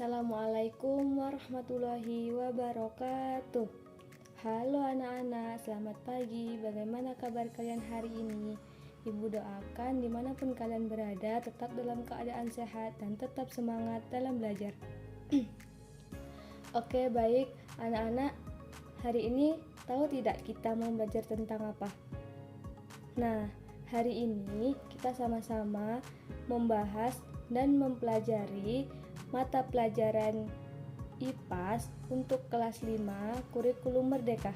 Assalamualaikum warahmatullahi wabarakatuh. Halo anak-anak, selamat pagi. Bagaimana kabar kalian hari ini? Ibu doakan dimanapun kalian berada tetap dalam keadaan sehat dan tetap semangat dalam belajar. Oke, baik anak-anak. Hari ini tahu tidak kita mau belajar tentang apa? Nah, hari ini kita sama-sama membahas dan mempelajari mata pelajaran IPAS untuk kelas 5 kurikulum merdeka,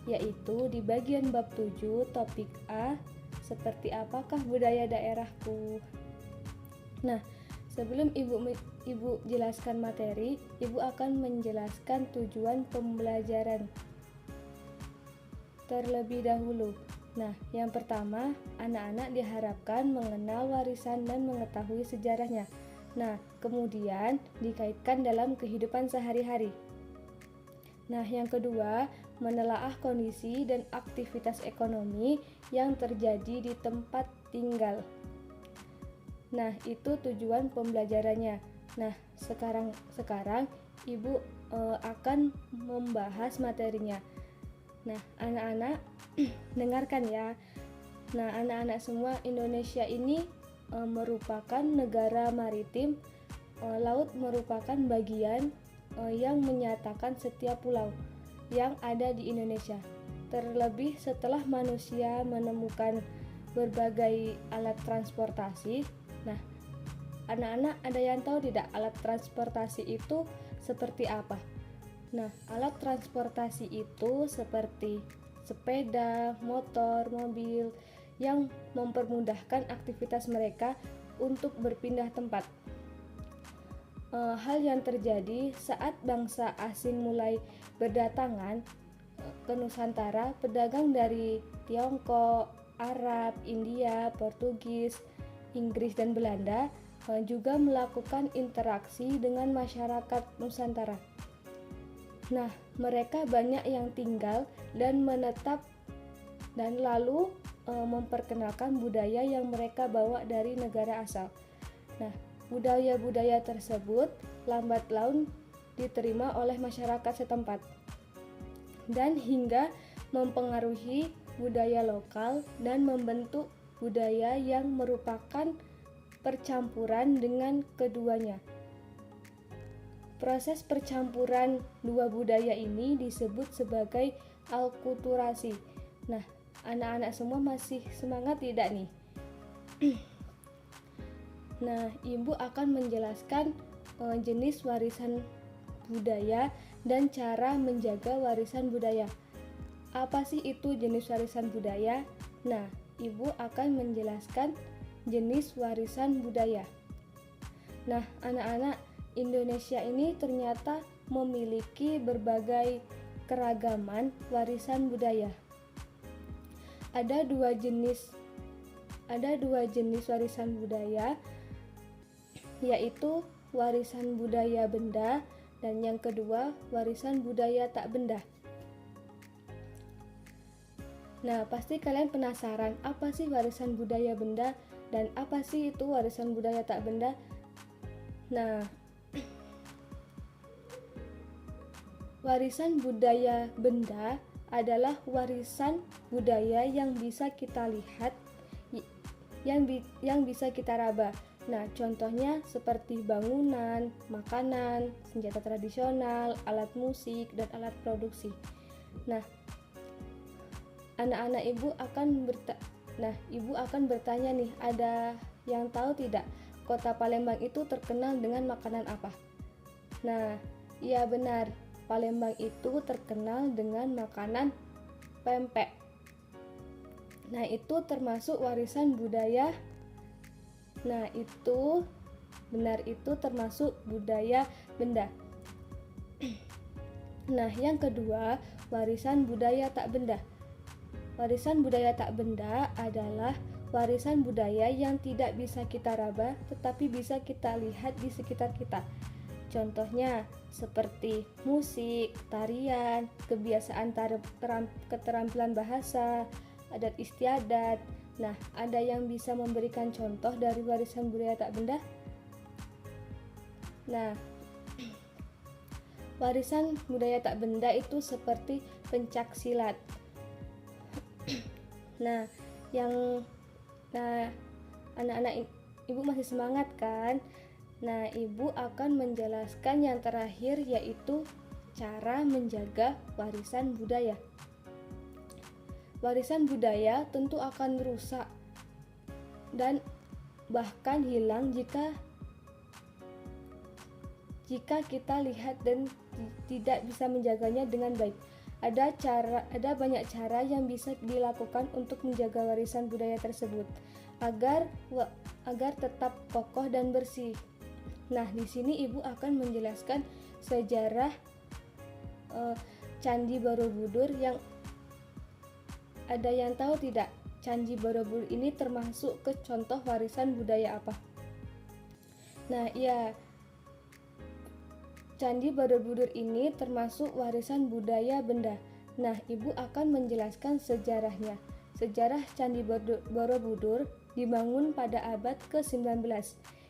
yaitu di bagian bab 7 topik A, seperti apakah budaya daerahku. Nah, sebelum ibu jelaskan materi, ibu akan menjelaskan tujuan pembelajaran terlebih dahulu. Nah, yang pertama, anak-anak diharapkan mengenal warisan dan mengetahui sejarahnya. Nah, kemudian dikaitkan dalam kehidupan sehari-hari. Nah, yang kedua, menelaah kondisi dan aktivitas ekonomi yang terjadi di tempat tinggal. Nah, itu tujuan pembelajarannya. Nah, sekarang Ibu akan membahas materinya. Nah, anak-anak dengarkan ya. Nah, anak-anak semua, Indonesia ini merupakan negara maritim. Laut merupakan bagian yang menyatakan setiap pulau yang ada di Indonesia. Terlebih setelah manusia menemukan berbagai alat transportasi. Nah, anak-anak ada yang tahu tidak alat transportasi itu seperti apa? Nah, alat transportasi itu seperti sepeda, motor, mobil yang mempermudahkan aktivitas mereka untuk berpindah tempat. Hal yang terjadi saat bangsa asing mulai berdatangan ke Nusantara, pedagang dari Tiongkok, Arab, India, Portugis, Inggris, dan Belanda juga melakukan interaksi dengan masyarakat Nusantara. Nah, mereka banyak yang tinggal dan menetap dan lalu memperkenalkan budaya yang mereka bawa dari negara asal. Nah, budaya-budaya tersebut lambat laun diterima oleh masyarakat setempat dan hingga mempengaruhi budaya lokal dan membentuk budaya yang merupakan percampuran dengan keduanya. Proses percampuran dua budaya ini disebut sebagai alkulturasi. Nah, anak-anak semua masih semangat tidak nih? Nah, Ibu akan menjelaskan jenis warisan budaya dan cara menjaga warisan budaya. Apa sih itu jenis warisan budaya? Nah, Ibu akan menjelaskan jenis warisan budaya. Nah, anak-anak, Indonesia ini ternyata memiliki berbagai keragaman warisan budaya. Ada dua jenis warisan budaya, yaitu warisan budaya benda dan yang kedua warisan budaya tak benda. Nah, pasti kalian penasaran apa sih warisan budaya benda dan apa sih itu warisan budaya tak benda? Nah, warisan budaya benda adalah warisan budaya yang bisa kita lihat, yang bisa kita raba. Nah, contohnya seperti bangunan, makanan, senjata tradisional, alat musik, dan alat produksi. Nah, anak-anak Ibu akan bertanya nih, ada yang tahu tidak kota Palembang itu terkenal dengan makanan apa? Nah, iya benar. Palembang itu terkenal dengan makanan pempek. Nah, itu termasuk warisan budaya. Nah, itu benar, itu termasuk budaya benda. Nah, yang kedua, warisan budaya tak benda. Warisan budaya tak benda adalah warisan budaya yang tidak bisa kita raba tetapi bisa kita lihat di sekitar kita. Contohnya seperti musik, tarian, kebiasaan keterampilan bahasa, adat istiadat. Nah, ada yang bisa memberikan contoh dari warisan budaya tak benda? Nah, Warisan budaya tak benda itu seperti pencak silat. Nah, yang nah anak-anak ibu masih semangat kan? Nah, ibu akan menjelaskan yang terakhir, yaitu cara menjaga warisan budaya. Warisan budaya tentu akan rusak dan bahkan hilang jika kita lihat dan tidak bisa menjaganya dengan baik. Ada banyak cara yang bisa dilakukan untuk menjaga warisan budaya tersebut agar tetap kokoh dan bersih. Nah, di sini ibu akan menjelaskan sejarah Candi Borobudur. Yang ada yang tahu tidak, Candi Borobudur ini termasuk ke contoh warisan budaya apa? Nah, ya, Candi Borobudur ini termasuk warisan budaya benda. Nah, ibu akan menjelaskan sejarahnya. Sejarah Candi Borobudur dibangun pada abad ke-19,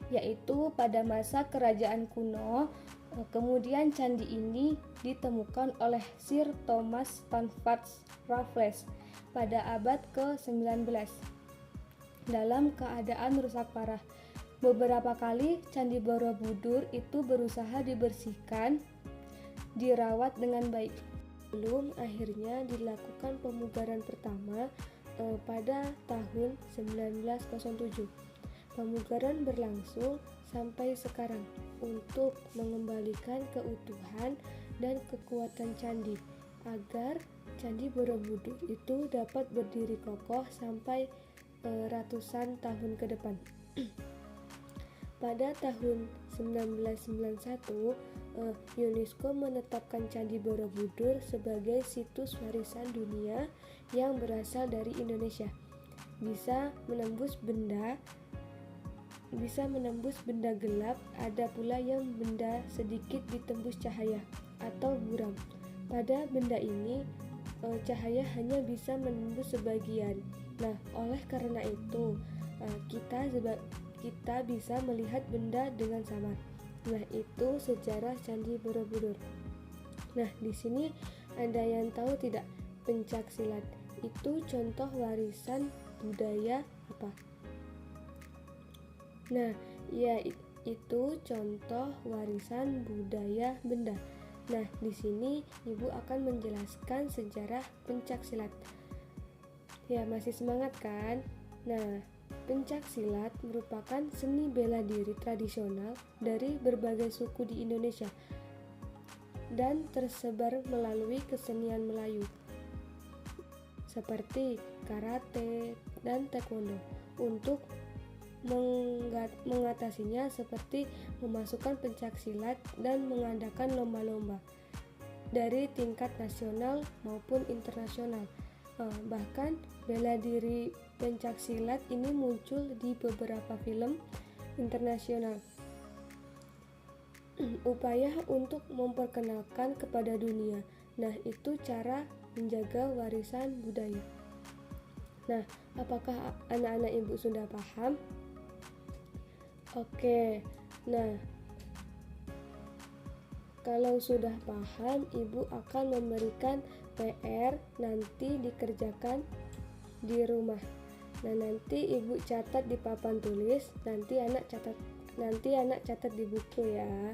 yaitu pada masa kerajaan kuno. Kemudian candi ini ditemukan oleh Sir Thomas Stamford Raffles pada abad ke-19 dalam keadaan rusak parah. Beberapa kali Candi Borobudur itu berusaha dibersihkan, dirawat dengan baik. Belum akhirnya dilakukan pemugaran pertama pada tahun 1907. Pemugaran berlangsung sampai sekarang untuk mengembalikan keutuhan dan kekuatan candi agar Candi Borobudur itu dapat berdiri kokoh sampai ratusan tahun ke depan. Pada tahun 1991, UNESCO menetapkan Candi Borobudur sebagai situs warisan dunia yang berasal dari Indonesia. Bisa menembus benda gelap, ada pula yang benda sedikit ditembus cahaya atau buram. Pada benda ini, cahaya hanya bisa menembus sebagian. Nah, oleh karena itu, kita bisa melihat benda dengan samar. Nah, itu sejarah Candi Borobudur. Nah, di sini ada yang tahu tidak, pencak silat itu contoh warisan budaya apa? Nah, ya, itu contoh warisan budaya benda. Nah, di sini ibu akan menjelaskan sejarah pencak silat. Ya, masih semangat kan? Nah, pencak silat merupakan seni bela diri tradisional dari berbagai suku di Indonesia dan tersebar melalui kesenian Melayu seperti karate dan taekwondo. Untuk mengatasinya seperti memasukkan pencak silat dan mengadakan lomba-lomba dari tingkat nasional maupun internasional. Bahkan bela diri pencak silat ini muncul di beberapa film internasional. Upaya untuk memperkenalkan kepada dunia. Nah, itu cara menjaga warisan budaya. Nah, apakah anak-anak ibu sudah paham? Oke, nah, kalau sudah paham, ibu akan memberikan PR nanti dikerjakan di rumah. Nah, nanti ibu catat di papan tulis, nanti anak catat di buku ya.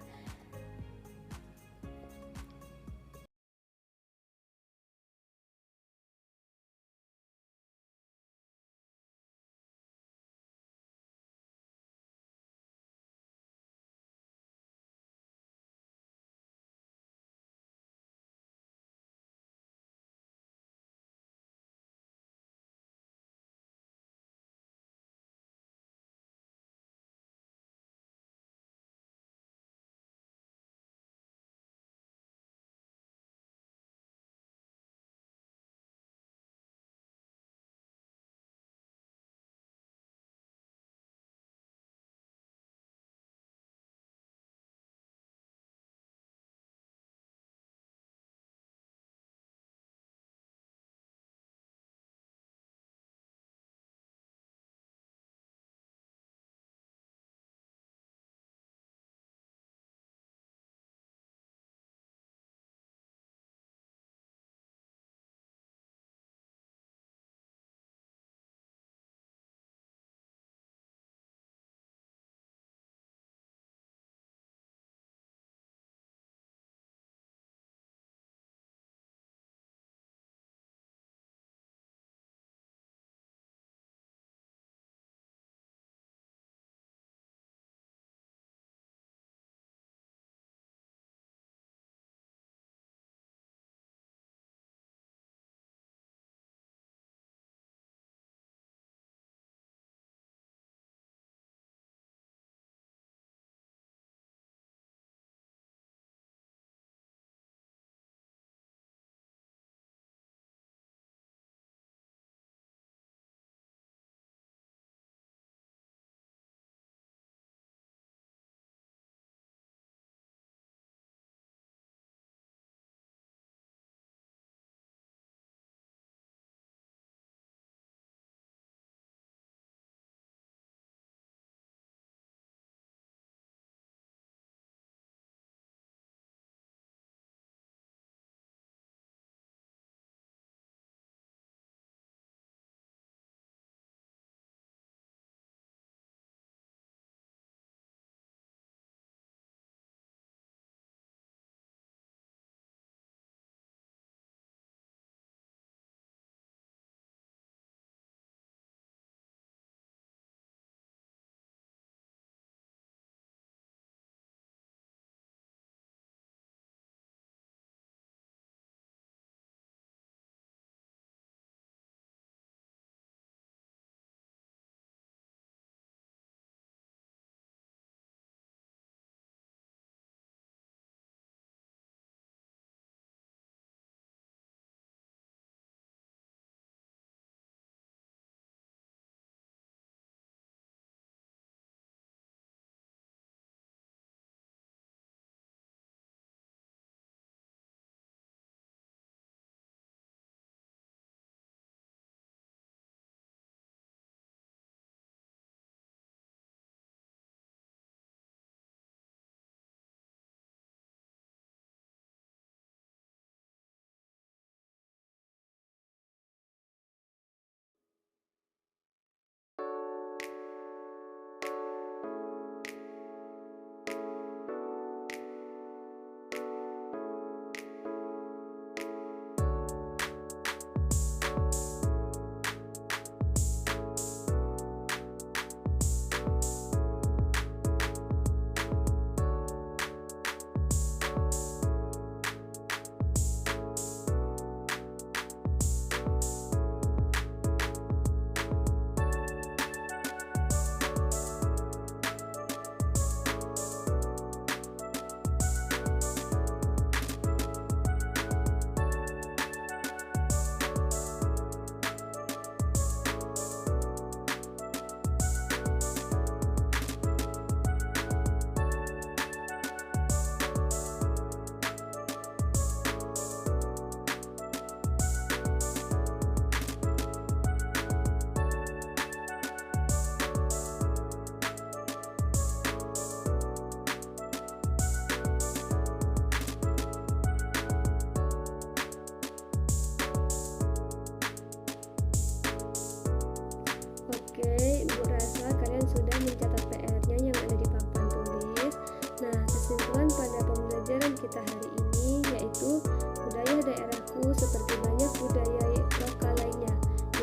kita hari ini, yaitu budaya daerahku seperti banyak budaya lokal lainnya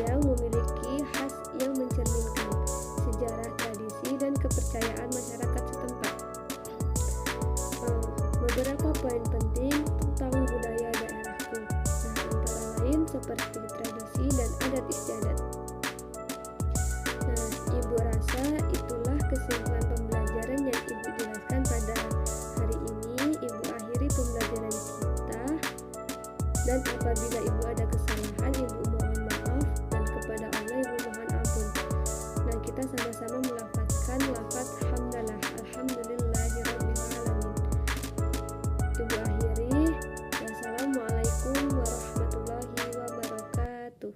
yang memiliki khas yang mencerminkan sejarah, tradisi, dan kepercayaan masyarakat setempat. Beberapa poin penting tentang budaya daerahku, antara lain seperti tradisi dan adat istiadat. Ibu rasa itulah kesimpulan pembelajaran yang Ibu jelaskan pada hari ini. Ibu akhiri pembelajaran kita, dan apabila Ibu ada kesalahan, Ibu mohon maaf, dan kepada Allah Ibu mohon ampun. Nah, kita sama-sama melafazkan lafaz hamdalah, alhamdulillahirabbil alamin. Ibu akhiri, wassalamualaikum warahmatullahi wabarakatuh.